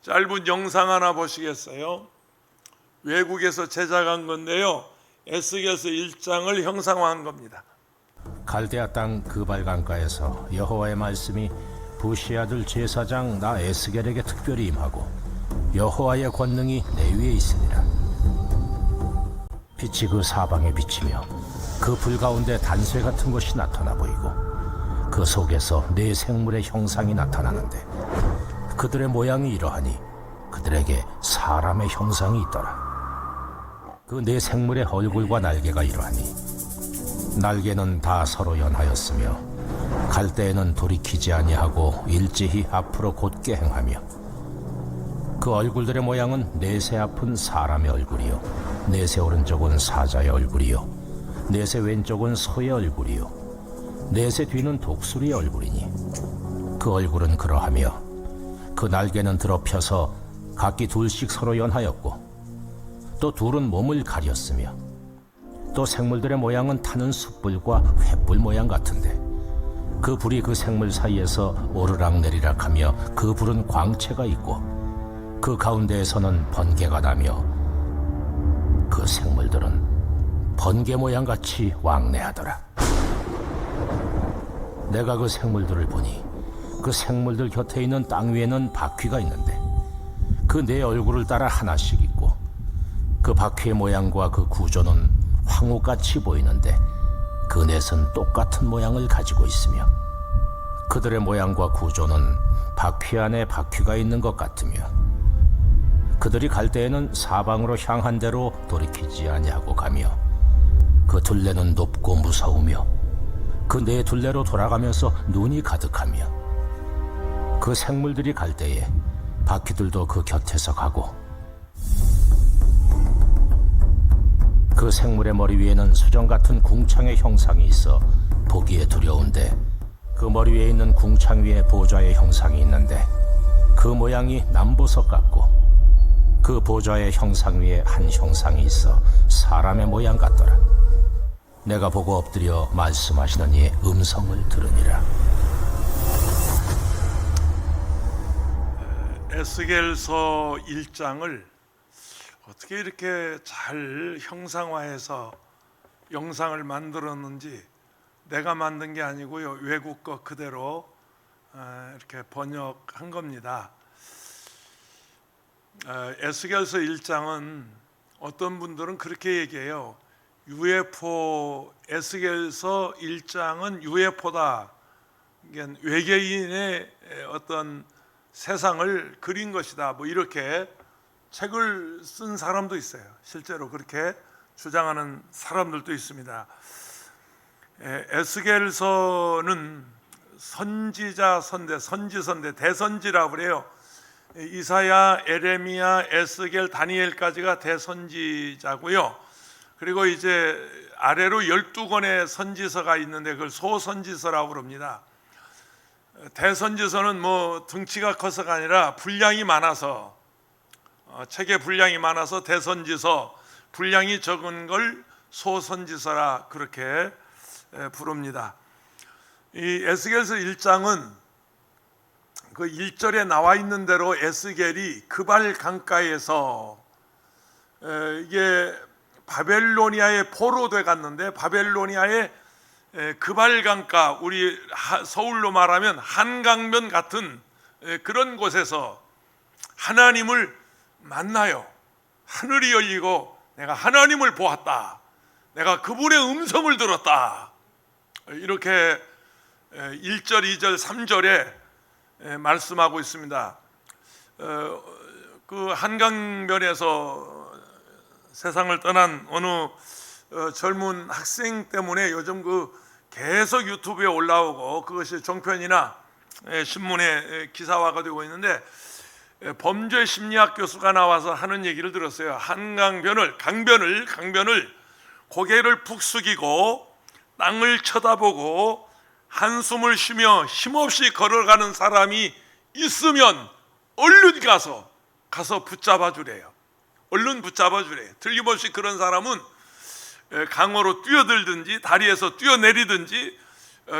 짧은 영상 하나 보시겠어요? 외국에서 제작한 건데요, 에스겔서 1장을 형상화한 겁니다. 갈대아 땅 그발 강가에서 여호와의 말씀이 부시 아들 제사장 나 에스겔에게 특별히 임하고 여호와의 권능이 내 위에 있으니라. 빛이 그 사방에 비치며 그 불 가운데 단쇠 같은 것이 나타나 보이고 그 속에서 네 생물의 형상이 나타나는데 그들의 모양이 이러하니 그들에게 사람의 형상이 있더라. 그 네 생물의 얼굴과 날개가 이러하니 날개는 다 서로 연하였으며 갈대에는 돌이키지 아니하고 일제히 앞으로 곧게 행하며 그 얼굴들의 모양은 넷의 앞은 사람의 얼굴이요 넷의 오른쪽은 사자의 얼굴이요 넷의 왼쪽은 소의 얼굴이요 넷의 뒤는 독수리의 얼굴이니 그 얼굴은 그러하며 그 날개는 드러펴서 각기 둘씩 서로 연하였고 또 둘은 몸을 가렸으며 또 생물들의 모양은 타는 숯불과 횃불 모양 같은데 그 불이 그 생물 사이에서 오르락내리락 하며 그 불은 광채가 있고 그 가운데에서는 번개가 나며 그 생물들은 번개 모양같이 왕래하더라. 내가 그 생물들을 보니 그 생물들 곁에 있는 땅 위에는 바퀴가 있는데 그 네 얼굴을 따라 하나씩 있고 그 바퀴의 모양과 그 구조는 황후같이 보이는데 그 넷은 똑같은 모양을 가지고 있으며 그들의 모양과 구조는 바퀴 안에 바퀴가 있는 것 같으며 그들이 갈 때에는 사방으로 향한 대로 돌이키지 아니하고 가며 그 둘레는 높고 무서우며 그 네 둘레로 돌아가면서 눈이 가득하며 그 생물들이 갈 때에 바퀴들도 그 곁에서 가고 그 생물의 머리 위에는 수정 같은 궁창의 형상이 있어 보기에 두려운데 그 머리 위에 있는 궁창 위에 보좌의 형상이 있는데 그 모양이 남보석 같고 그 보좌의 형상 위에 한 형상이 있어 사람의 모양 같더라. 내가 보고 엎드려 말씀하시는 이의 음성을 들으니라. 에스겔서 1장을 어떻게 이렇게 잘 형상화해서 영상을 만들었는지, 내가 만든 게 아니고요, 외국 거 그대로 이렇게 번역한 겁니다. 에스겔서 1장은 어떤 분들은 그렇게 얘기해요. UFO, 에스겔서 1장은 UFO다. 외계인의 어떤 세상을 그린 것이다. 뭐 이렇게 책을 쓴 사람도 있어요. 실제로 그렇게 주장하는 사람들도 있습니다. 에스겔서는 선지자 선대, 선지선대, 대선지라고 그래요. 이사야, 에레미야, 에스겔, 다니엘까지가 대선지자고요. 그리고 이제 아래로 12권의 선지서가 있는데 그걸 소선지서라고 그럽니다. 대선지서는 뭐 등치가 커서가 아니라 분량이 많아서, 책의 분량이 많아서 대선지서, 분량이 적은 걸 소선지서라 그렇게 부릅니다. 이 에스겔서 1장은 그 1절에 나와 있는 대로 에스겔이 그발 강가에서 이게 바벨로니아에 포로돼 갔는데, 바벨로니아의 그발 강가, 우리 서울로 말하면 한강변 같은 그런 곳에서 하나님을 만나요. 하늘이 열리고 내가 하나님을 보았다, 내가 그분의 음성을 들었다, 이렇게 1절, 2절, 3절에 말씀하고 있습니다. 그 한강변에서 세상을 떠난 어느 젊은 학생 때문에 요즘 계속 유튜브에 올라오고 그것이 종편이나 신문에 기사화가 되고 있는데, 범죄 심리학 교수가 나와서 하는 얘기를 들었어요. 강변을 고개를 푹 숙이고 땅을 쳐다보고 한숨을 쉬며 힘없이 걸어가는 사람이 있으면 얼른 가서 붙잡아 주래요. 얼른 붙잡아 주래요. 틀림없이 그런 사람은 강으로 뛰어들든지 다리에서 뛰어내리든지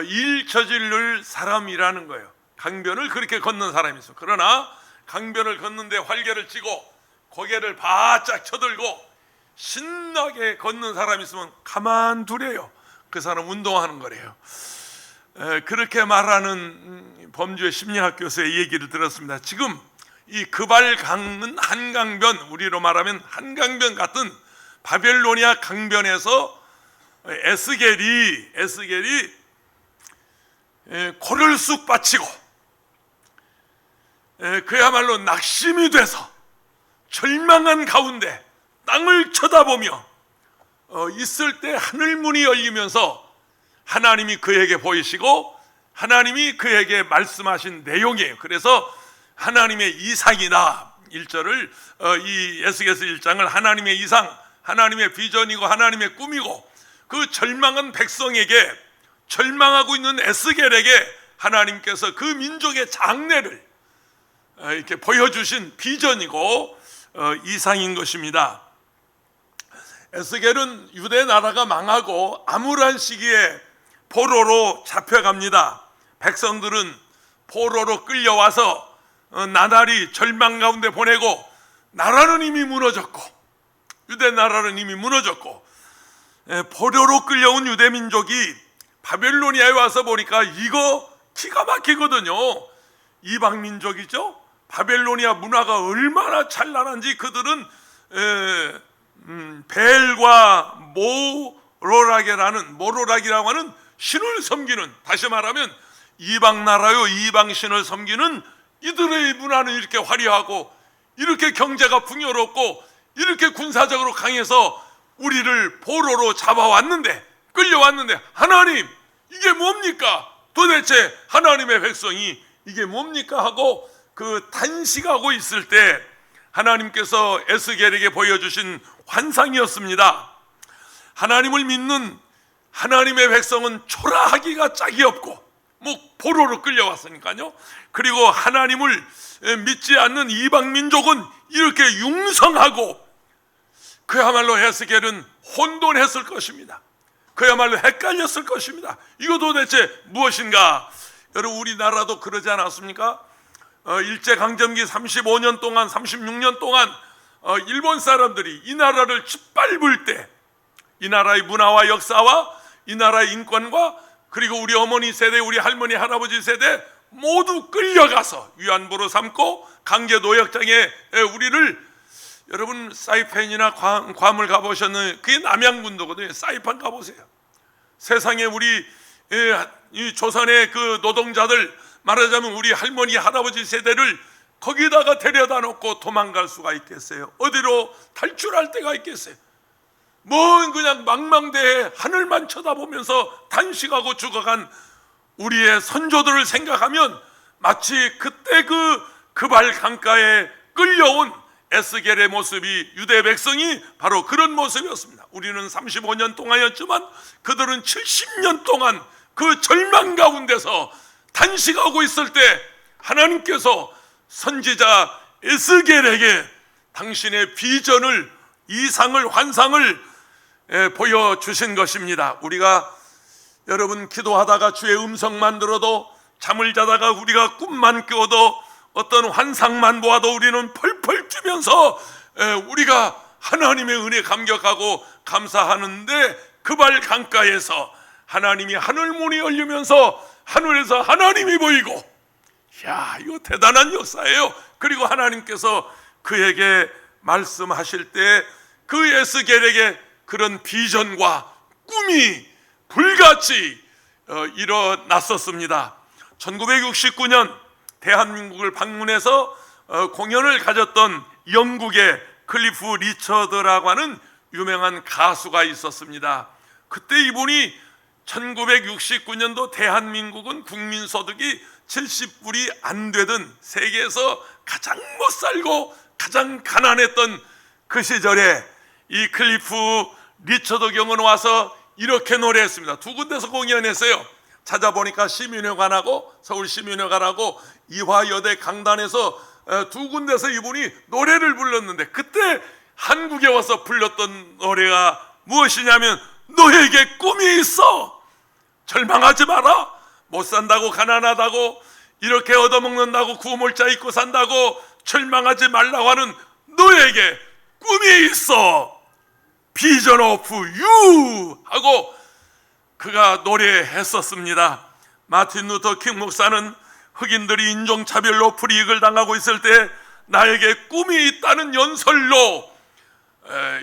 일 저지를 사람이라는 거예요. 강변을 그렇게 걷는 사람이 있어. 그러나 강변을 걷는데 활개를 찌고 고개를 바짝 쳐들고 신나게 걷는 사람이 있으면 가만두래요. 그 사람 운동하는 거래요. 그렇게 말하는 범주의 심리학교수의 얘기를 들었습니다. 지금 이 그발강은 한강변, 우리로 말하면 한강변 같은 바벨로니아 강변에서 에스겔이 코를 쑥 받치고 그야말로 낙심이 돼서 절망한 가운데 땅을 쳐다보며 있을 때 하늘문이 열리면서 하나님이 그에게 보이시고 하나님이 그에게 말씀하신 내용이에요. 그래서 하나님의 이상이다 1절을 이 에스겔서 1장을 하나님의 이상, 하나님의 비전이고 하나님의 꿈이고 그 절망한 백성에게, 절망하고 있는 에스겔에게 하나님께서 그 민족의 장래를 이렇게 보여주신 비전이고 이상인 것입니다. 에스겔은 유대 나라가 망하고 암울한 시기에 포로로 잡혀갑니다. 백성들은 포로로 끌려와서 나날이 절망 가운데 보내고 나라는 이미 무너졌고 유대 나라는 이미 무너졌고 포로로 끌려온 유대 민족이 바벨로니아에 와서 보니까 이거 기가 막히거든요. 이방 민족이죠. 바벨로니아 문화가 얼마나 찬란한지 그들은 벨과 모로락이라고 하는 신을 섬기는, 다시 말하면 이방 나라요 이방 신을 섬기는 이들의 문화는 이렇게 화려하고 이렇게 경제가 풍요롭고 이렇게 군사적으로 강해서 우리를 포로로 잡아왔는데, 끌려왔는데 하나님 이게 뭡니까? 도대체 하나님의 백성이 이게 뭡니까? 하고 그 단식하고 있을 때 하나님께서 에스겔에게 보여주신 환상이었습니다. 하나님을 믿는 하나님의 백성은 초라하기가 짝이 없고 포로로 끌려왔으니까요. 그리고 하나님을 믿지 않는 이방 민족은 이렇게 융성하고 그야말로 에스겔은 혼돈했을 것입니다. 그야말로 헷갈렸을 것입니다. 이거 도대체 무엇인가? 여러분 우리나라도 그러지 않았습니까? 일제강점기 35년 동안 36년 동안 일본 사람들이 이 나라를 짓밟을 때 이 나라의 문화와 역사와 이 나라의 인권과 그리고 우리 어머니 세대, 우리 할머니, 할아버지 세대 모두 끌려가서 위안부로 삼고 강제 노역장에 우리를, 여러분 사이판이나 괌을 가보셨는 그게 남양군도거든요. 사이판 가보세요. 세상에 우리 이 조선의 그 노동자들, 말하자면 우리 할머니, 할아버지 세대를 거기다가 데려다 놓고 도망갈 수가 있겠어요? 어디로 탈출할 데가 있겠어요? 그냥 망망대해 하늘만 쳐다보면서 단식하고 죽어간 우리의 선조들을 생각하면 마치 그때 그발 강가에 끌려온 에스겔의 모습이, 유대 백성이 바로 그런 모습이었습니다. 우리는 35년 동안이었지만 그들은 70년 동안 그 절망 가운데서 단식하고 있을 때 하나님께서 선지자 에스겔에게 당신의 비전을, 이상을, 환상을 보여주신 것입니다. 우리가 여러분 기도하다가 주의 음성만 들어도, 잠을 자다가 우리가 꿈만 꿔도, 어떤 환상만 보아도 우리는 펄펄 뛰면서 우리가 하나님의 은혜 감격하고 감사하는데 그발 강가에서 하나님이 하늘문이 열리면서 하늘에서 하나님이 보이고, 야, 이거 대단한 역사예요. 그리고 하나님께서 그에게 말씀하실 때 그 에스겔에게 그런 비전과 꿈이 불같이 일어났었습니다. 1969년 대한민국을 방문해서 공연을 가졌던 영국의 클리프 리처드라고 하는 유명한 가수가 있었습니다. 그때 이분이 1969년도 대한민국은 국민소득이 70불이 안 되던 세계에서 가장 못 살고 가장 가난했던 그 시절에 이 클리프 리처드 경은 와서 이렇게 노래했습니다. 두 군데서 공연했어요. 찾아보니까 시민회관하고 서울시민회관하고 이화여대 강단에서 두 군데서 이분이 노래를 불렀는데, 그때 한국에 와서 불렀던 노래가 무엇이냐면 너에게 꿈이 있어, 절망하지 마라, 못 산다고, 가난하다고, 이렇게 얻어먹는다고, 구물자 입고 산다고, 절망하지 말라고 하는 너에게 꿈이 있어. 비전 오브 유 하고 그가 노래했었습니다. 마틴 루터 킹 목사는 흑인들이 인종차별로 불이익을 당하고 있을 때 나에게 꿈이 있다는 연설로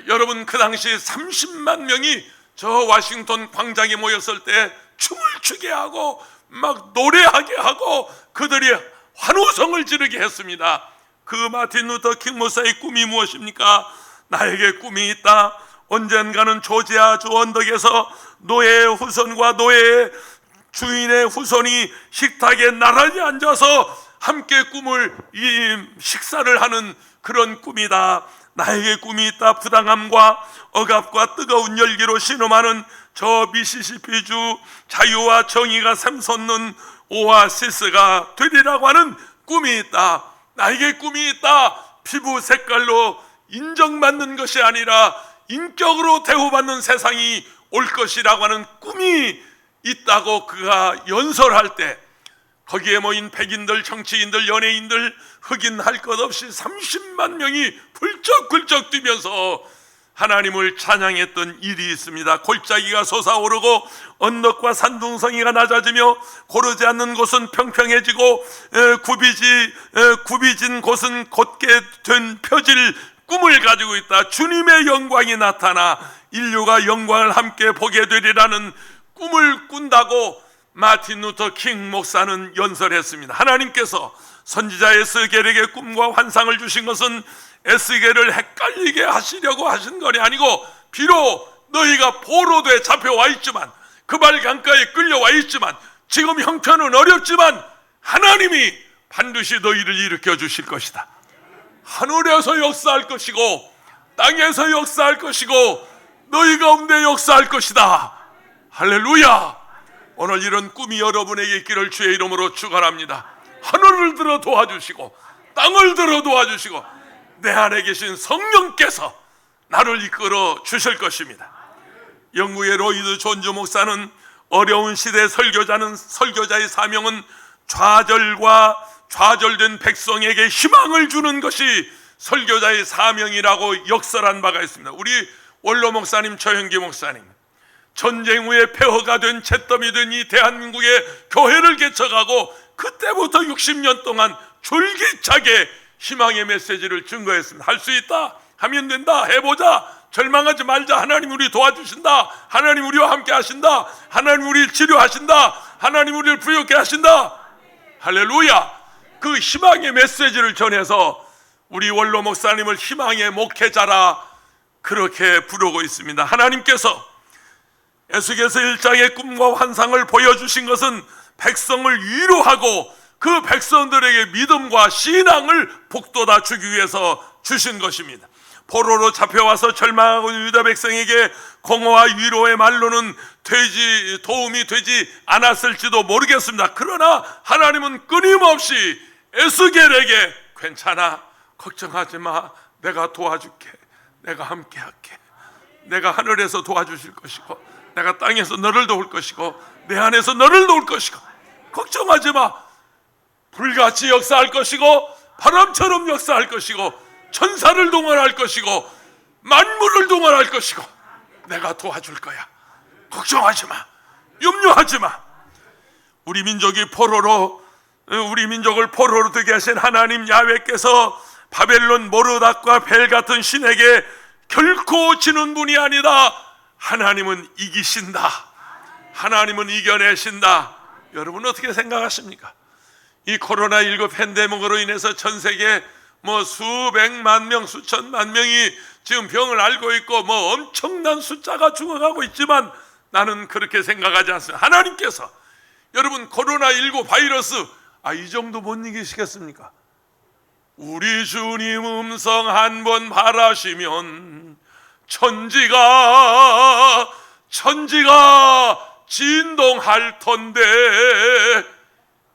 여러분 그 당시 30만 명이 저 워싱턴 광장에 모였을 때 춤을 추게 하고 막 노래하게 하고 그들이 환호성을 지르게 했습니다. 그 마틴 루터 킹 목사의 꿈이 무엇입니까? 나에게 꿈이 있다. 언젠가는 조지아 주 언덕에서 노예의 후손과 노예의 주인의 후손이 식탁에 나란히 앉아서 함께 식사를 하는 그런 꿈이다. 나에게 꿈이 있다. 부당함과 억압과 뜨거운 열기로 신음하는 저 미시시피주 자유와 정의가 샘솟는 오아시스가 되리라고 하는 꿈이 있다. 나에게 꿈이 있다. 피부 색깔로 인정받는 것이 아니라 인격으로 대우받는 세상이 올 것이라고 하는 꿈이 있다고 그가 연설할 때 거기에 모인 백인들, 정치인들, 연예인들, 흑인 할 것 없이 30만 명이 훌쩍훌쩍 뛰면서 하나님을 찬양했던 일이 있습니다. 골짜기가 솟아오르고 언덕과 산둥성이가 낮아지며 고르지 않는 곳은 평평해지고 굽이진 곳은 곧게 된 펴질 꿈을 가지고 있다. 주님의 영광이 나타나 인류가 영광을 함께 보게 되리라는 꿈을 꾼다고 마틴 루터 킹 목사는 연설했습니다. 하나님께서 선지자 에스겔에게 꿈과 환상을 주신 것은 에스겔을 헷갈리게 하시려고 하신 것이 아니고, 비록 너희가 포로돼 잡혀와 있지만, 그발 강가에 끌려와 있지만, 지금 형편은 어렵지만 하나님이 반드시 너희를 일으켜 주실 것이다. 하늘에서 역사할 것이고 땅에서 역사할 것이고 너희 가운데 역사할 것이다. 할렐루야. 오늘 이런 꿈이 여러분에게 있기를 주의 이름으로 축원합니다. 하늘을 들어 도와주시고 땅을 들어 도와주시고 내 안에 계신 성령께서 나를 이끌어 주실 것입니다. 영국의 로이드 존즈 목사는 어려운 시대 설교자의 사명은 좌절된 백성에게 희망을 주는 것이 설교자의 사명이라고 역설한 바가 있습니다. 우리 원로 목사님, 최형기 목사님, 전쟁 후에 폐허가 된 잿더미 된 이 대한민국의 교회를 개척하고 그때부터 60년 동안 줄기차게 희망의 메시지를 증거했습니다. 할 수 있다, 하면 된다, 해보자, 절망하지 말자, 하나님 우리 도와주신다, 하나님 우리와 함께 하신다, 하나님 우리를 치료하신다, 하나님 우리를 부유케 하신다. 할렐루야. 그 희망의 메시지를 전해서 우리 원로 목사님을 희망의 목회자라 그렇게 부르고 있습니다. 하나님께서 에스겔서 1장의 꿈과 환상을 보여주신 것은 백성을 위로하고 그 백성들에게 믿음과 신앙을 북돋아 주기 위해서 주신 것입니다. 포로로 잡혀와서 절망하고 있는 유다 백성에게 공허와 위로의 말로는 도움이 되지 않았을지도 모르겠습니다. 그러나 하나님은 끊임없이 에스겔에게 괜찮아, 걱정하지 마, 내가 도와줄게, 내가 함께 할게, 내가 하늘에서 도와주실 것이고 내가 땅에서 너를 도울 것이고 내 안에서 너를 도울 것이고 걱정하지 마, 불같이 역사할 것이고 바람처럼 역사할 것이고 천사를 동원할 것이고 만물을 동원할 것이고 내가 도와줄 거야. 걱정하지 마, 염려하지 마. 우리 민족을 포로로 되게 하신 하나님 야훼께서 바벨론 모르닥과 벨 같은 신에게 결코 지는 분이 아니다. 하나님은 이기신다. 하나님은 이겨내신다. 여러분 어떻게 생각하십니까? 이 코로나19 팬데믹으로 인해서 전 세계 수백만 명, 수천만 명이 지금 병을 앓고 있고 엄청난 숫자가 죽어가고 있지만 나는 그렇게 생각하지 않습니다. 하나님께서 여러분 코로나19 바이러스 이 정도 못 이기시겠습니까? 우리 주님 음성 한 번 바라시면 천지가 진동할 텐데.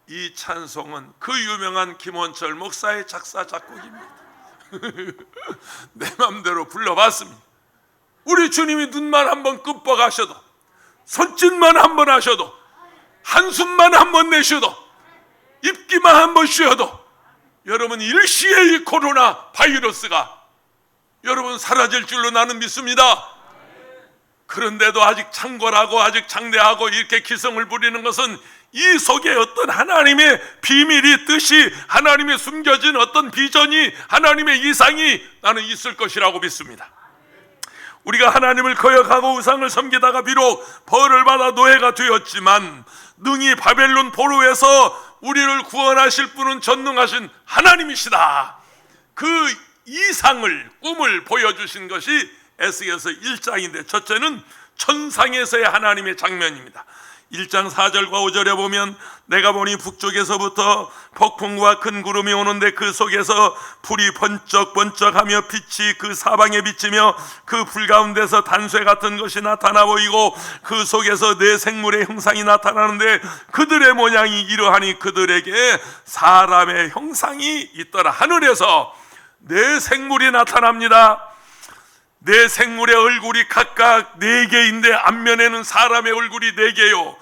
이 찬송은 그 유명한 김원철 목사의 작사 작곡입니다. 내 맘대로 불러봤습니다. 우리 주님이 눈만 한번 끔뻑하셔도, 손짓만 한번 하셔도, 한숨만 한번 내셔도, 입기만 한번 쉬어도 여러분, 일시에 이 코로나 바이러스가 여러분 사라질 줄로 나는 믿습니다. 그런데도 아직 창궐하고 아직 장대하고 이렇게 기성을 부리는 것은 이 속에 어떤 하나님의 비밀이, 뜻이, 하나님의 숨겨진 어떤 비전이, 하나님의 이상이 나는 있을 것이라고 믿습니다. 우리가 하나님을 거역하고 우상을 섬기다가 비록 벌을 받아 노예가 되었지만 능히 바벨론 포로에서 우리를 구원하실 분은 전능하신 하나님이시다. 그 이상을, 꿈을 보여주신 것이 에스겔서 1장인데, 첫째는 천상에서의 하나님의 장면입니다. 1장 4절과 5절에 보면 내가 보니 북쪽에서부터 폭풍과 큰 구름이 오는데 그 속에서 불이 번쩍번쩍하며 빛이 그 사방에 비치며 그 불 가운데서 단쇠 같은 것이 나타나 보이고 그 속에서 네 생물의 형상이 나타나는데 그들의 모양이 이러하니 그들에게 사람의 형상이 있더라. 하늘에서 네 생물이 나타납니다. 네 생물의 얼굴이 각각 4개인데 앞면에는 사람의 얼굴이 4개요,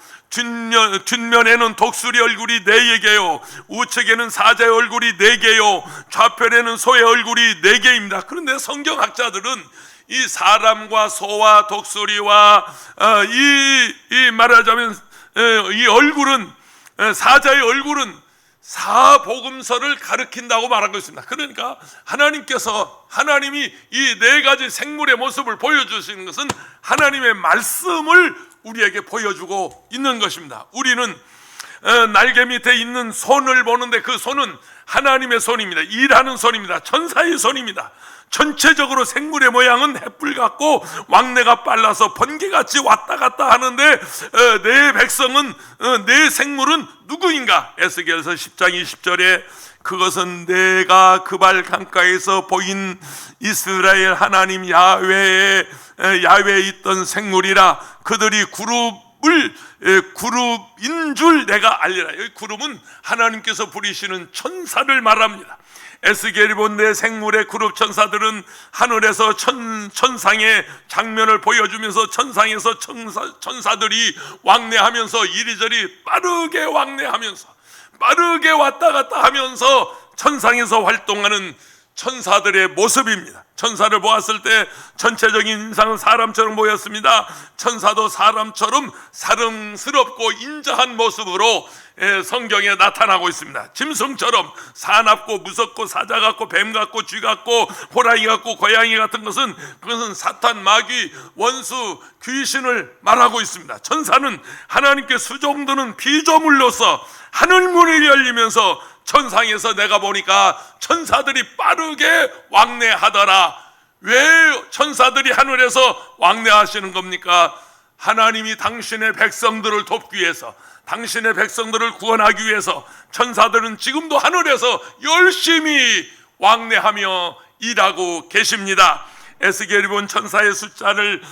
뒷면에는 독수리 얼굴이 4개요, 우측에는 사자의 얼굴이 4개요, 좌편에는 소의 얼굴이 4개입니다. 그런데 성경학자들은 이 사람과 소와 독수리와 이 말하자면 이 얼굴은, 사자의 얼굴은 사복음서를 가리킨다고 말한 것입니다. 그러니까 하나님이 이 4가지 생물의 모습을 보여주시는 것은 하나님의 말씀을 우리에게 보여주고 있는 것입니다. 우리는 날개 밑에 있는 손을 보는데 그 손은 하나님의 손입니다. 일하는 손입니다. 천사의 손입니다. 전체적으로 생물의 모양은 횃불 같고 왕래가 빨라서 번개같이 왔다 갔다 하는데 내 백성은, 내 생물은 누구인가? 에스겔서 10장 20절에 그것은 내가 그발 강가에서 보인 이스라엘 하나님 야훼에 있던 생물이라. 그들이 그룹인 줄 내가 알리라. 여기 그룹은 하나님께서 부리시는 천사를 말합니다. 에스겔이 본 네 생물의 그룹 천사들은 하늘에서 천상의 장면을 보여주면서 천상에서 천사들이 왕래하면서 이리저리 빠르게 왕래하면서 빠르게 왔다 갔다 하면서 천상에서 활동하는 천사들의 모습입니다. 천사를 보았을 때 전체적인 인상은 사람처럼 보였습니다. 천사도 사람처럼 사랑스럽고 인자한 모습으로 성경에 나타나고 있습니다. 짐승처럼 사납고 무섭고 사자 같고 뱀 같고 쥐 같고 호랑이 같고 고양이 같은 것은 그것은 사탄, 마귀, 원수, 귀신을 말하고 있습니다. 천사는 하나님께 수종드는 피조물로서 하늘문이 열리면서 천상에서 내가 보니까 천사들이 빠르게 왕래하더라. 왜 천사들이 하늘에서 왕래하시는 겁니까? 하나님이 당신의 백성들을 돕기 위해서, 당신의 백성들을 구원하기 위해서 천사들은 지금도 하늘에서 열심히 왕래하며 일하고 계십니다. 에스겔이 본 천사의 숫자를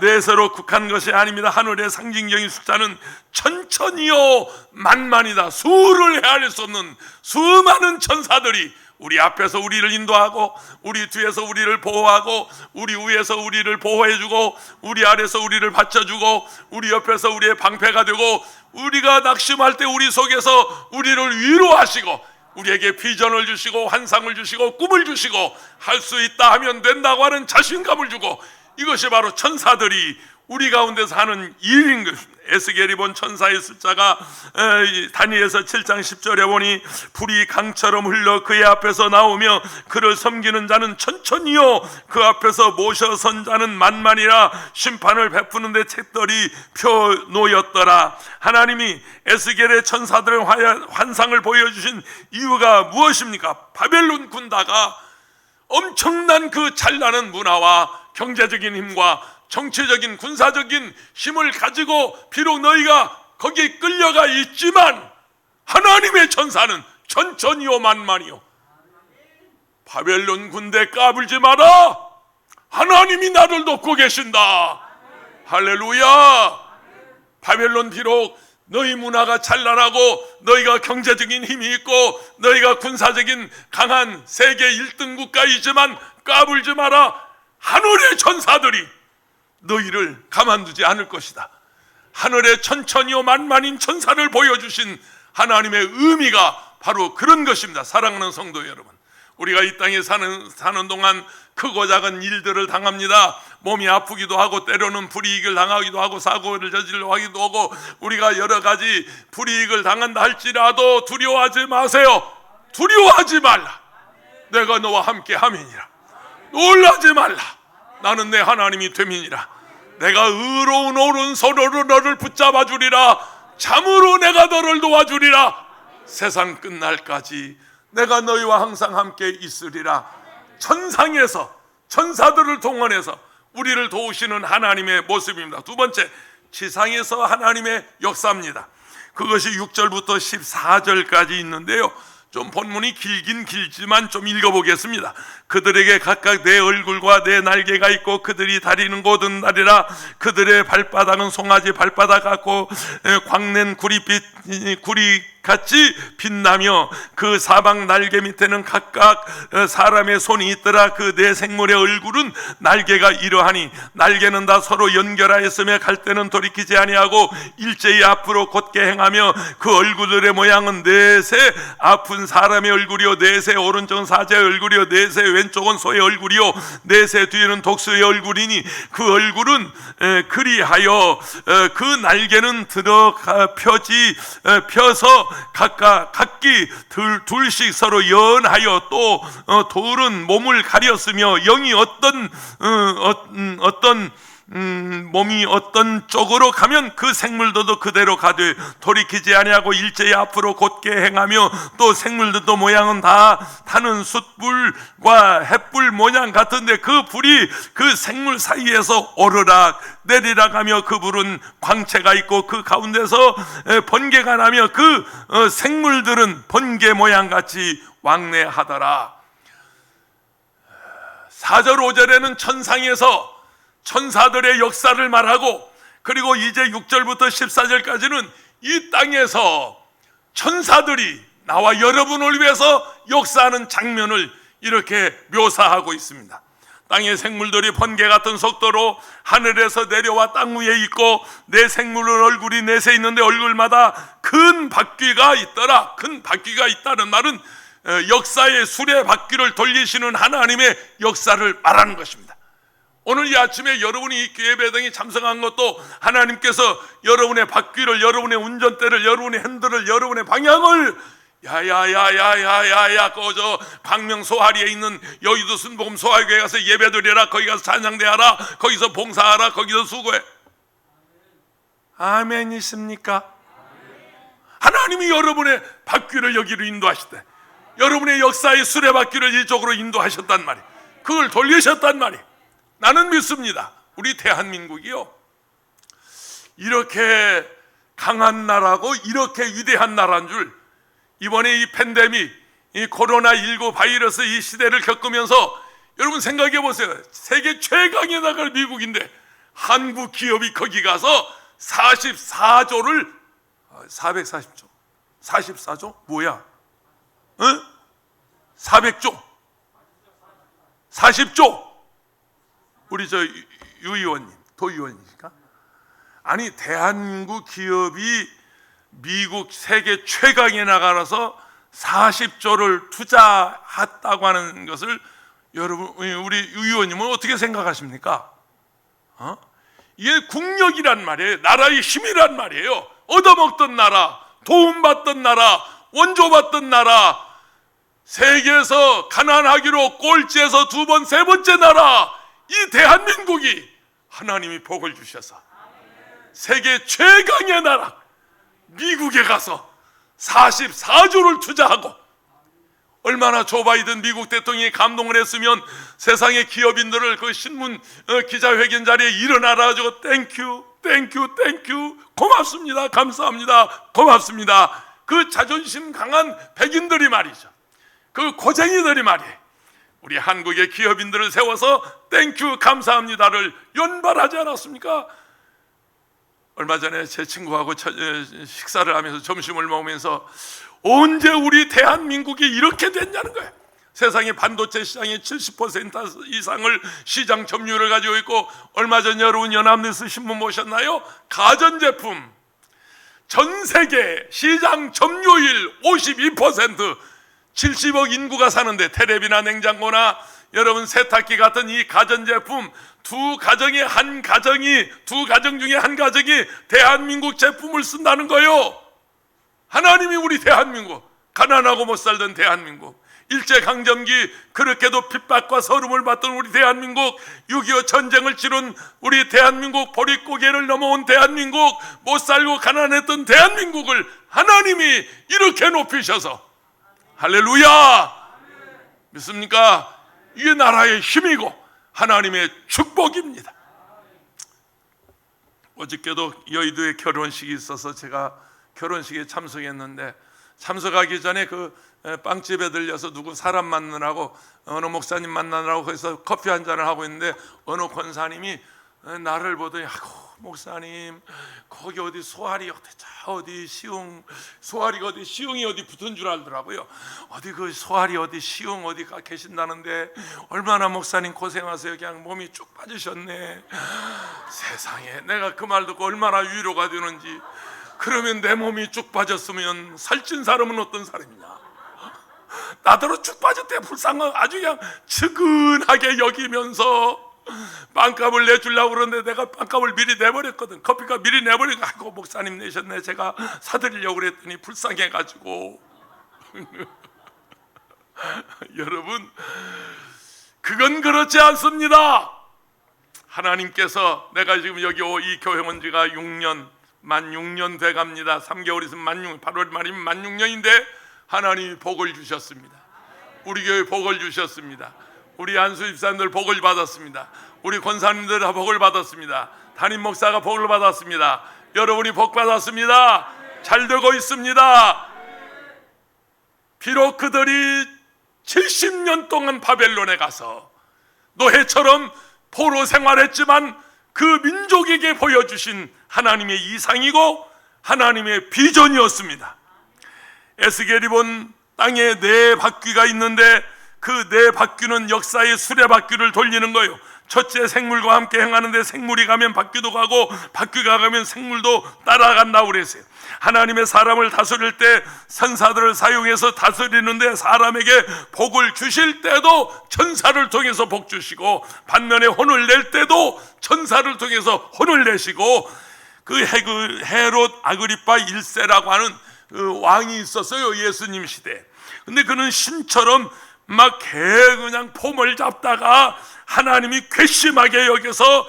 넷으로 국한 것이 아닙니다. 하늘의 상징적인 숫자는 천천히요 만만이다. 수를 헤아릴 수 없는 수많은 천사들이 우리 앞에서 우리를 인도하고 우리 뒤에서 우리를 보호하고 우리 위에서 우리를 보호해주고 우리 아래서 우리를 받쳐주고 우리 옆에서 우리의 방패가 되고 우리가 낙심할 때 우리 속에서 우리를 위로하시고 우리에게 비전을 주시고 환상을 주시고 꿈을 주시고 할 수 있다 하면 된다고 하는 자신감을 주고, 이것이 바로 천사들이 우리 가운데서 하는 일인 것입니다. 에스겔이 본 천사의 숫자가 다니엘서 7장 10절에 보니 불이 강처럼 흘러 그의 앞에서 나오며 그를 섬기는 자는 천천히요 그 앞에서 모셔 선 자는 만만이라. 심판을 베푸는데 책들이 펴놓였더라. 하나님이 에스겔의 천사들의 환상을 보여주신 이유가 무엇입니까? 바벨론 군다가 엄청난 그 찬란한 문화와 경제적인 힘과 정치적인 군사적인 힘을 가지고 비록 너희가 거기에 끌려가 있지만 하나님의 천사는 천천히요 만만히요. 바벨론 군대 까불지 마라. 하나님이 나를 돕고 계신다. 할렐루야. 바벨론 비록 너희 문화가 찬란하고 너희가 경제적인 힘이 있고 너희가 군사적인 강한 세계 1등 국가이지만 까불지 마라. 하늘의 천사들이 너희를 가만두지 않을 것이다. 하늘의 천천히요 만만인 천사를 보여주신 하나님의 의미가 바로 그런 것입니다. 사랑하는 성도 여러분, 우리가 이 땅에 사는 동안 크고 작은 일들을 당합니다. 몸이 아프기도 하고 때로는 불이익을 당하기도 하고 사고를 저질러 하기도 하고 우리가 여러 가지 불이익을 당한다 할지라도 두려워하지 마세요. 두려워하지 말라. 내가 너와 함께 함이니라. 놀라지 말라. 나는 내 하나님이 됨이니라. 내가 의로운 오른손으로 너를 붙잡아 주리라. 참으로 내가 너를 도와주리라. 세상 끝날까지 내가 너희와 항상 함께 있으리라. 천상에서 천사들을 동원해서 우리를 도우시는 하나님의 모습입니다. 두 번째, 지상에서 하나님의 역사입니다. 그것이 6절부터 14절까지 있는데요, 좀 본문이 길긴 길지만 좀 읽어보겠습니다. 그들에게 각각 내 얼굴과 내 날개가 있고 그들이 다리는 곧은 날이라. 그들의 발바닥은 송아지 발바닥 같고 광낸 구리빛 구리같이 빛나며 그 사방 날개 밑에는 각각 사람의 손이 있더라. 그 네 생물의 얼굴은 날개가 이러하니 날개는 다 서로 연결하였으며 갈 때는 돌이키지 아니하고 일제히 앞으로 곧게 행하며 그 얼굴들의 모양은 넷의 아픈 사람의 얼굴이요 넷의 오른쪽은 사자의 얼굴이요 넷의 왼쪽은 소의 얼굴이요 넷의 뒤에는 독수리의 얼굴이니 그 얼굴은 그리하여 그 날개는 들어가 펴서 각기 둘씩 서로 연하여 또 돌은 몸을 가렸으며 영이 어떤 몸이 어떤 쪽으로 가면 그 생물들도 그대로 가되 돌이키지 아니하고 일제히 앞으로 곧게 행하며 또 생물들도 모양은 다 타는 숯불과 햇불 모양 같은데 그 불이 그 생물 사이에서 오르락 내리락 하며 그 불은 광채가 있고 그 가운데서 번개가 나며 그 생물들은 번개 모양 같이 왕래하더라. 4절 5절에는 천상에서 천사들의 역사를 말하고, 그리고 이제 6절부터 14절까지는 이 땅에서 천사들이 나와 여러분을 위해서 역사하는 장면을 이렇게 묘사하고 있습니다. 땅의 생물들이 번개 같은 속도로 하늘에서 내려와 땅 위에 있고 내 생물은 얼굴이 넷에 있는데 얼굴마다 큰 바퀴가 있더라. 큰 바퀴가 있다는 말은 역사의 수레바퀴를 돌리시는 하나님의 역사를 말하는 것입니다. 오늘 이 아침에 여러분이 이 교회 배당에 참석한 것도 하나님께서 여러분의 바퀴를, 여러분의 운전대를, 여러분의 핸들을, 여러분의 방향을 야야야야야야야 꺼져 광명 소하리에 있는 여의도 순복음 소하교회 가서 예배드려라, 거기 가서 찬양대하라, 거기서 봉사하라, 거기서 수고해. 아멘 있습니까? 하나님이 여러분의 바퀴를 여기로 인도하시대. 여러분의 역사의 수레바퀴를 이쪽으로 인도하셨단 말이에요. 그걸 돌리셨단 말이에요. 나는 믿습니다. 우리 대한민국이요, 이렇게 강한 나라고 이렇게 위대한 나라인 줄, 이번에 이 팬데믹, 이 코로나19 바이러스 이 시대를 겪으면서 여러분 생각해 보세요. 세계 최강의 나라가 미국인데 한국 기업이 거기 가서 44조를 440조 44조? 뭐야? 400조 40조. 우리 저 유 의원님, 도 의원이니까, 아니 대한민국 기업이 미국 세계 최강의 나라라서 40조를 투자했다고 하는 것을 여러분, 우리 유 의원님은 어떻게 생각하십니까? 이게 국력이란 말이에요. 나라의 힘이란 말이에요. 얻어먹던 나라, 도움받던 나라, 원조받던 나라, 세계에서 가난하기로 꼴찌에서 두 번, 세 번째 나라, 이 대한민국이 하나님이 복을 주셔서 세계 최강의 나라 미국에 가서 44조를 투자하고, 얼마나 조 바이든 미국 대통령이 감동을 했으면 세상의 기업인들을 그 신문 기자회견 자리에 일어나라 가지고 땡큐 고맙습니다, 감사합니다, 고맙습니다. 그 자존심 강한 백인들이 말이죠, 그 고쟁이들이 말이에요, 우리 한국의 기업인들을 세워서 땡큐 감사합니다를 연발하지 않았습니까? 얼마 전에 제 친구하고 식사를 하면서 점심을 먹으면서 언제 우리 대한민국이 이렇게 됐냐는 거예요. 세상의 반도체 시장의 70% 이상을 시장 점유율을 가지고 있고, 얼마 전 여러분 연합뉴스 신문 보셨나요? 가전제품 전 세계 시장 점유율 52%, 70억 인구가 사는데 텔레비나 냉장고나 여러분 세탁기 같은 이 가전제품 두 가정 중에 한 가정이 대한민국 제품을 쓴다는 거요. 하나님이 우리 대한민국, 가난하고 못 살던 대한민국, 일제강점기 그렇게도 핍박과 서름을 받던 우리 대한민국, 6.25 전쟁을 치른 우리 대한민국, 보릿고개를 넘어온 대한민국, 못 살고 가난했던 대한민국을 하나님이 이렇게 높이셔서, 할렐루야! 믿습니까? 이게 나라의 힘이고 하나님의 축복입니다. 어저께도 여의도에 결혼식이 있어서 제가 결혼식에 참석했는데, 참석하기 전에 그 빵집에 들려서 누구 사람 만나라고, 어느 목사님 만나라고 거기서 커피 한 잔을 하고 있는데 어느 권사님이 나를 보더니, 아이고 목사님, 거기 어디 소아리 어디 소아리가 어디 시흥이 어디 붙은 줄 알더라고요. 어디 그 소아리 어디 시흥 어디가 계신다는데 얼마나 목사님 고생하세요. 그냥 몸이 쭉 빠지셨네. 세상에, 내가 그 말 듣고 얼마나 위로가 되는지. 그러면 내 몸이 쭉 빠졌으면 살찐 사람은 어떤 사람이냐? 나더러 쭉 빠졌대. 불쌍한, 아주 그냥 측은하게 여기면서 빵값을 내주려고 그러는데 내가 빵값을 미리 내버렸거든. 커피값 미리 내버리고, 아이고 목사님 내셨네, 제가 사드리려고 그랬더니 불쌍해가지고. 여러분, 그건 그렇지 않습니다. 하나님께서, 내가 지금 여기 이 교회 온 지가 만 6년 돼갑니다. 3개월 있으면 8월 말이면 만 6년인데 하나님이 복을 주셨습니다. 우리 교회 복을 주셨습니다. 우리 안수 집사님들 복을 받았습니다. 우리 권사님들 다 복을 받았습니다. 담임 목사가 복을 받았습니다. 여러분이 복 받았습니다. 잘 되고 있습니다. 비록 그들이 70년 동안 바벨론에 가서 노예처럼 포로 생활했지만 그 민족에게 보여주신 하나님의 이상이고 하나님의 비전이었습니다. 에스겔이 본 땅에 네 바퀴가 있는데 그 네 바퀴는 역사의 수레바퀴를 돌리는 거예요. 첫째 생물과 함께 행하는데 생물이 가면 바퀴도 가고 바퀴가 가면 생물도 따라간다고 그랬어요. 하나님의 사람을 다스릴 때 천사들을 사용해서 다스리는데 사람에게 복을 주실 때도 천사를 통해서 복 주시고, 반면에 혼을 낼 때도 천사를 통해서 혼을 내시고, 그 헤롯 아그리파 1세라고 하는 그 왕이 있었어요, 예수님 시대에. 근데 그는 신처럼 막 그냥 폼을 잡다가 하나님이 괘씸하게 여겨서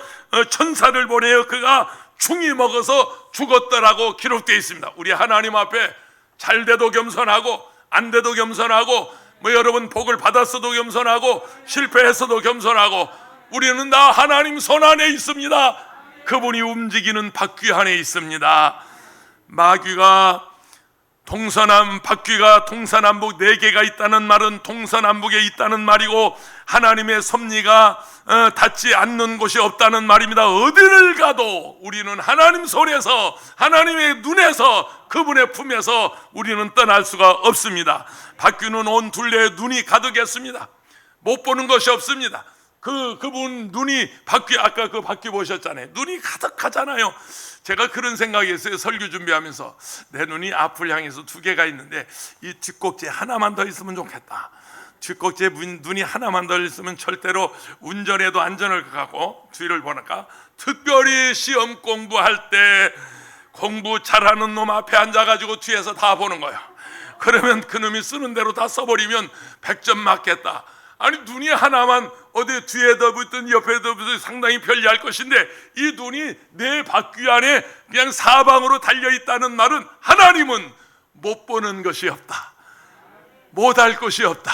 천사를 보내어 그가 충이 먹어서 죽었더라고 기록되어 있습니다. 우리 하나님 앞에 잘 돼도 겸손하고 안 돼도 겸손하고, 여러분 복을 받았어도 겸손하고 실패했어도 겸손하고, 우리는 다 하나님 손 안에 있습니다. 그분이 움직이는 바퀴 안에 있습니다. 마귀가 바퀴가 동서남북 4개가 있다는 말은 동서남북에 있다는 말이고, 하나님의 섭리가 닿지 않는 곳이 없다는 말입니다. 어디를 가도 우리는 하나님 손에서, 하나님의 눈에서, 그분의 품에서 우리는 떠날 수가 없습니다. 바퀴는 온 둘레에 눈이 가득했습니다. 못 보는 것이 없습니다. 그분 눈이 아까 그 바퀴 보셨잖아요. 눈이 가득하잖아요. 제가 그런 생각이 있어요. 설교 준비하면서 내 눈이 앞을 향해서 2개가 있는데 이 뒷꼭지에 하나만 더 있으면 좋겠다. 뒷꼭지에 눈이 하나만 더 있으면 절대로 운전에도 안전할 것 같고, 뒤를 보니까 특별히 시험 공부할 때 공부 잘하는 놈 앞에 앉아가지고 뒤에서 다 보는 거야. 그러면 그놈이 쓰는 대로 다 써버리면 100점 맞겠다. 아니, 눈이 하나만 어디 뒤에다 붙든 옆에다 붙든 상당히 편리할 것인데, 이 눈이 내 바퀴 안에 그냥 사방으로 달려있다는 말은 하나님은 못 보는 것이 없다, 못할 것이 없다,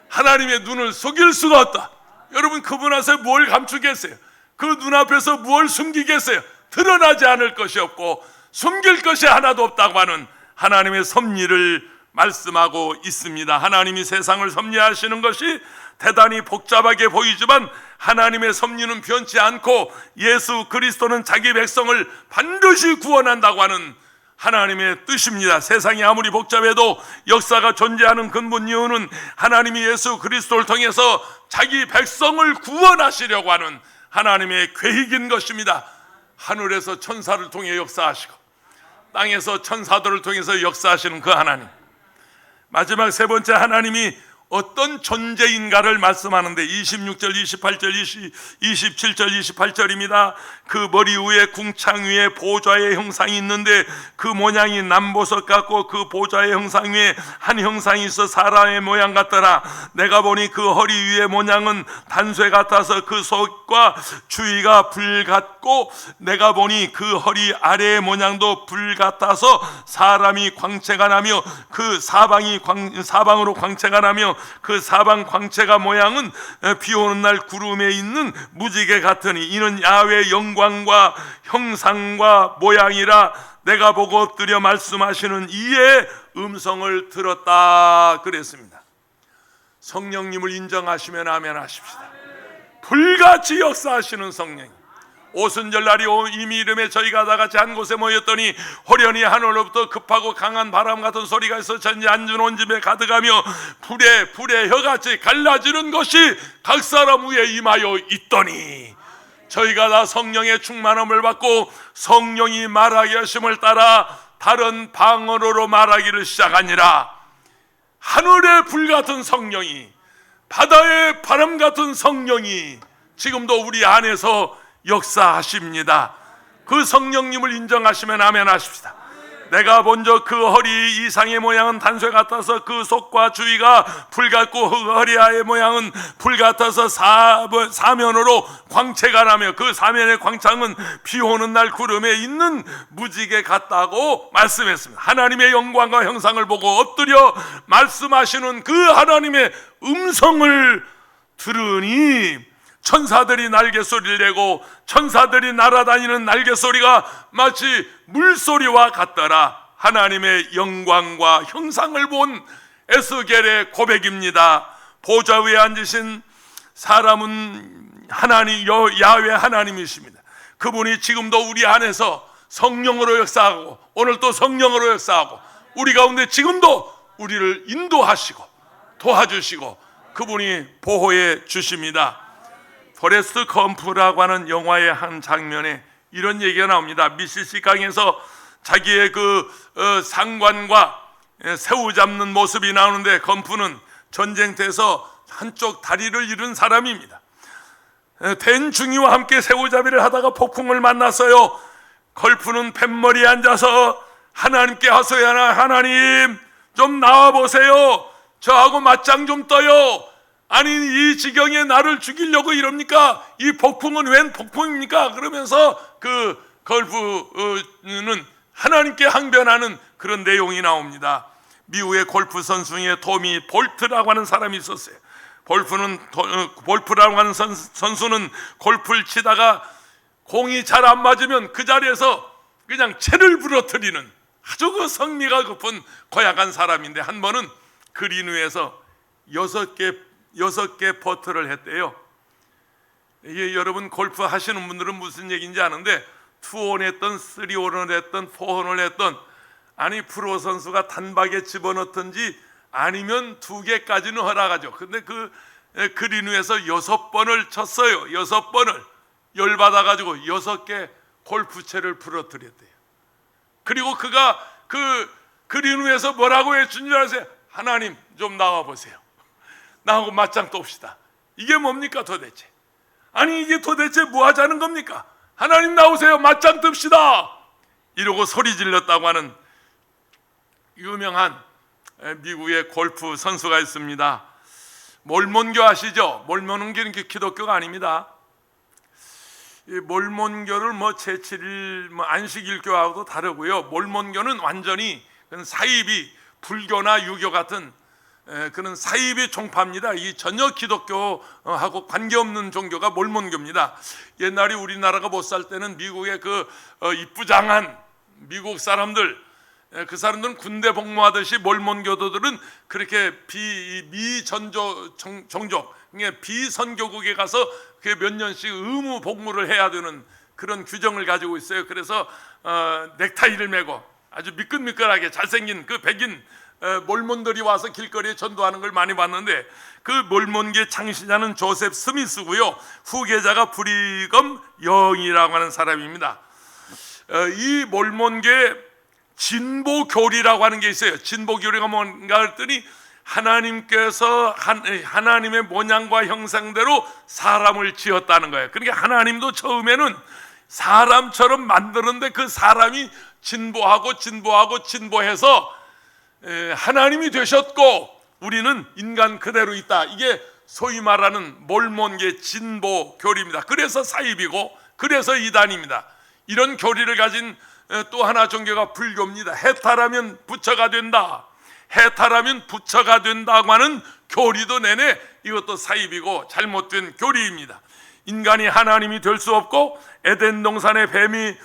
하나님의 눈을 속일 수가 없다. 여러분, 그분 앞에서 뭘 감추겠어요? 그 눈앞에서 뭘 숨기겠어요? 드러나지 않을 것이 없고 숨길 것이 하나도 없다고 하는 하나님의 섭리를 말씀하고 있습니다. 하나님이 세상을 섭리하시는 것이 대단히 복잡하게 보이지만 하나님의 섭리는 변치 않고 예수 그리스도는 자기 백성을 반드시 구원한다고 하는 하나님의 뜻입니다. 세상이 아무리 복잡해도 역사가 존재하는 근본 이유는 하나님이 예수 그리스도를 통해서 자기 백성을 구원하시려고 하는 하나님의 계획인 것입니다. 하늘에서 천사를 통해 역사하시고 땅에서 천사들을 통해서 역사하시는 그 하나님, 마지막 세 번째 하나님이 어떤 존재인가를 말씀하는데 26절, 28절, 27절, 28절입니다. 그 머리 위에 궁창 위에 보좌의 형상이 있는데 그 모양이 남보석 같고 그 보좌의 형상 위에 한 형상이 있어 사람의 모양 같더라. 내가 보니 그 허리 위의 모양은 단쇠 같아서 그 속과 주위가 불 같고 내가 보니 그 허리 아래의 모양도 불 같아서 사람이 광채가 나며 그 사방으로 광채가 나며 그 사방 광채가 모양은 비 오는 날 구름에 있는 무지개 같으니 이는 야훼의 영광과 형상과 모양이라. 내가 보고 엎드려 말씀하시는 이의 음성을 들었다 그랬습니다. 성령님을 인정하시면 아멘 하십시다. 불같이 역사하시는 성령. 오순절 날이 이미 이름에 저희가 다 같이 한 곳에 모였더니 호련히 하늘로부터 급하고 강한 바람 같은 소리가 있어 전지 앉은 온 집에 가득하며 불에 혀같이 갈라지는 것이 각 사람 위에 임하여 있더니 저희가 다 성령의 충만함을 받고 성령이 말하게 하심을 따라 다른 방언으로 말하기를 시작하니라. 하늘의 불 같은 성령이, 바다의 바람 같은 성령이 지금도 우리 안에서 역사하십니다. 그 성령님을 인정하시면 아멘 하십시다. 내가 먼저 그 허리 이상의 모양은 단쇠 같아서 그 속과 주위가 불 같고 그 허리 아의 모양은 불 같아서 사면으로 광채가 나며 그 사면의 광창은 비 오는 날 구름에 있는 무지개 같다고 말씀했습니다. 하나님의 영광과 형상을 보고 엎드려 말씀하시는 그 하나님의 음성을 들으니 천사들이 날개소리를 내고 천사들이 날아다니는 날개소리가 마치 물소리와 같더라. 하나님의 영광과 형상을 본 에스겔의 고백입니다. 보좌 위에 앉으신 사람은 하나님 야훼 하나님이십니다. 그분이 지금도 우리 안에서 성령으로 역사하고 오늘 또 성령으로 역사하고 우리 가운데 지금도 우리를 인도하시고 도와주시고 그분이 보호해 주십니다. 포레스트 검프라고 하는 영화의 한 장면에 이런 얘기가 나옵니다. 미시시피 강에서 자기의 상관과 새우 잡는 모습이 나오는데 검프는 전쟁터에서 한쪽 다리를 잃은 사람입니다. 된 중이와 함께 새우잡이를 하다가 폭풍을 만났어요. 걸프는 뱃머리에 앉아서 하나님께 하소야 하나, 하나님 좀 나와보세요. 저하고 맞짱 좀 떠요. 아니 이 지경에 나를 죽이려고 이럽니까? 이 폭풍은 웬 폭풍입니까? 그러면서 그 걸프는 하나님께 항변하는 그런 내용이 나옵니다. 미국의 골프 선수 중에 토미 볼트라고 하는 사람이 있었어요. 볼프라고 하는 선수는 골프를 치다가 공이 잘 안 맞으면 그 자리에서 그냥 채를 부러뜨리는 아주 그 성미가 깊은 고약한 사람인데 한 번은 그린 위에서 6개 퍼트를 했대요. 이게 여러분 골프 하시는 분들은 무슨 얘기인지 아는데 2온 했던 3온을 했던 4온을 했던 아니 프로 선수가 단박에 집어넣든지 아니면 2개까지는 허락하죠. 근데 그 그린 위에서 6번을 쳤어요. 6번을 열받아가지고 6개 골프채를 부러뜨렸대요. 그리고 그가 그 그린 위에서 뭐라고 해준 줄 아세요? 하나님 좀 나와보세요. 나하고 맞짱 떱시다. 이게 뭡니까 도대체? 아니 이게 도대체 뭐 하자는 겁니까? 하나님 나오세요. 맞짱 뜹시다. 이러고 소리 질렀다고 하는 유명한 미국의 골프 선수가 있습니다. 몰몬교 아시죠? 몰몬교는 기독교가 아닙니다. 이 몰몬교를 제7일 안식일교하고도 다르고요. 몰몬교는 완전히 사이비 불교나 유교 같은 그런 사이비 종파입니다. 이 전혀 기독교하고 관계없는 종교가 몰몬교입니다. 옛날에 우리나라가 못 살 때는 미국의 그 이쁘장한 미국 사람들, 그 사람들은 군대 복무하듯이 몰몬교도들은 그렇게 종족, 비선교국에 가서 몇 년씩 의무 복무를 해야 되는 그런 규정을 가지고 있어요. 그래서 넥타이를 메고 아주 미끈미끈하게 잘생긴 그 백인 몰몬들이 와서 길거리에 전도하는 걸 많이 봤는데 그 몰몬계 창시자는 조셉 스미스고요. 후계자가 브리검 영이라고 하는 사람입니다. 이 몰몬계 진보교리라고 하는 게 있어요. 진보교리가 뭔가 했더니 하나님께서 하나님의 모양과 형상대로 사람을 지었다는 거예요. 그러니까 하나님도 처음에는 사람처럼 만드는데 그 사람이 진보해서 하나님이 되셨고 우리는 인간 그대로 있다. 이게 소위 말하는 몰몬계 진보 교리입니다. 그래서 사입이고 그래서 이단입니다. 이런 교리를 가진 또 하나 종교가 불교입니다. 해탈하면 부처가 된다. 해탈하면 부처가 된다고 하는 교리도 내내 이것도 사입이고 잘못된 교리입니다. 인간이 하나님이 될 수 없고 에덴 동산의 뱀이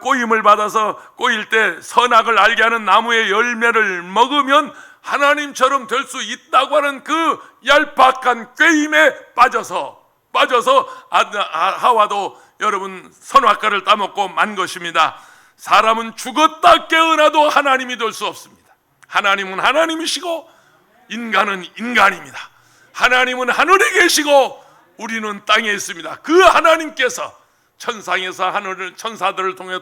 꼬임을 받아서 꼬일 때 선악을 알게 하는 나무의 열매를 먹으면 하나님처럼 될 수 있다고 하는 그 얄팍한 꾀임에 빠져서 하와도 여러분 선악과를 따먹고 만 것입니다. 사람은 죽었다 깨어나도 하나님이 될 수 없습니다. 하나님은 하나님이시고 인간은 인간입니다. 하나님은 하늘에 계시고 우리는 땅에 있습니다. 그 하나님께서 천상에서 하늘을 천사들을 통해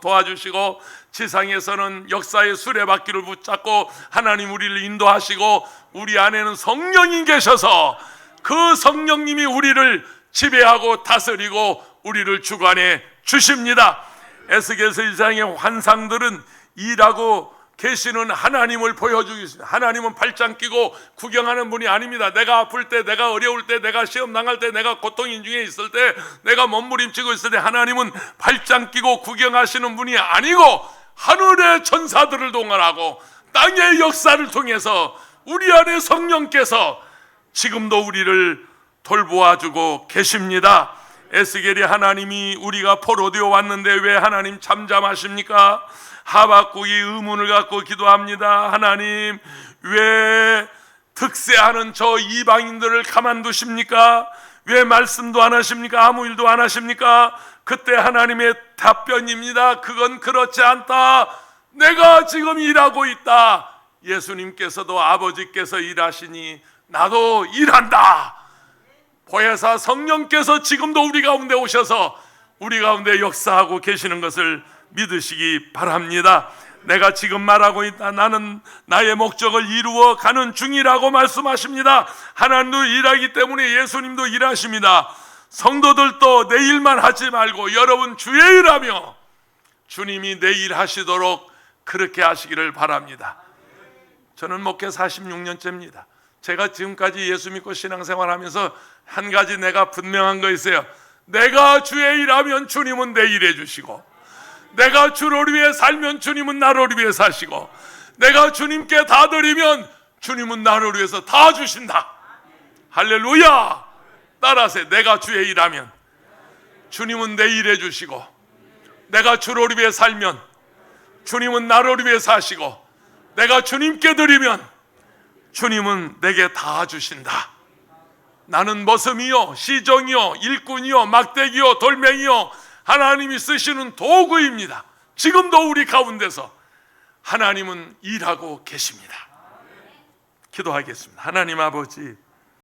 도와주시고 지상에서는 역사의 수레바퀴를 붙잡고 하나님 우리를 인도하시고 우리 안에는 성령이 계셔서 그 성령님이 우리를 지배하고 다스리고 우리를 주관해 주십니다. 에스겔서 1장의 환상들은 일하고 계시는 하나님을 보여주기 있습니다. 하나님은 팔짱 끼고 구경하는 분이 아닙니다. 내가 아플 때, 내가 어려울 때, 내가 시험 당할 때, 내가 고통 인중에 있을 때, 내가 몸부림치고 있을 때 하나님은 팔짱 끼고 구경하시는 분이 아니고 하늘의 천사들을 동원하고 땅의 역사를 통해서 우리 안에 성령께서 지금도 우리를 돌보아주고 계십니다. 에스겔이 하나님이 우리가 포로되어 왔는데 왜 하나님 잠잠하십니까? 하박국이 의문을 갖고 기도합니다. 하나님 왜 득세하는 저 이방인들을 가만두십니까? 왜 말씀도 안 하십니까? 아무 일도 안 하십니까? 그때 하나님의 답변입니다. 그건 그렇지 않다. 내가 지금 일하고 있다. 예수님께서도 아버지께서 일하시니 나도 일한다. 보혜사 성령께서 지금도 우리 가운데 오셔서 우리 가운데 역사하고 계시는 것을 믿으시기 바랍니다. 내가 지금 말하고 있다. 나는 나의 목적을 이루어 가는 중이라고 말씀하십니다. 하나님도 일하기 때문에 예수님도 일하십니다. 성도들도 내 일만 하지 말고 여러분 주의 일하며 주님이 내 일 하시도록 그렇게 하시기를 바랍니다. 저는 목회 46년째입니다. 제가 지금까지 예수 믿고 신앙생활하면서 한 가지 내가 분명한 거 있어요. 내가 주의 일하면 주님은 내 일해 주시고 내가 주를 위해 살면 주님은 나를 위해 사시고 내가 주님께 다 드리면 주님은 나를 위해서 다 주신다. 할렐루야. 따라서 내가 주의 일하면 주님은 내 일해 주시고 내가 주를 위해 살면 주님은 나를 위해 사시고 내가 주님께 드리면 주님은 내게 다 주신다. 나는 머슴이요 시종이요 일꾼이요 막대기요 돌멩이요 하나님이 쓰시는 도구입니다. 지금도 우리 가운데서 하나님은 일하고 계십니다. 기도하겠습니다. 하나님 아버지,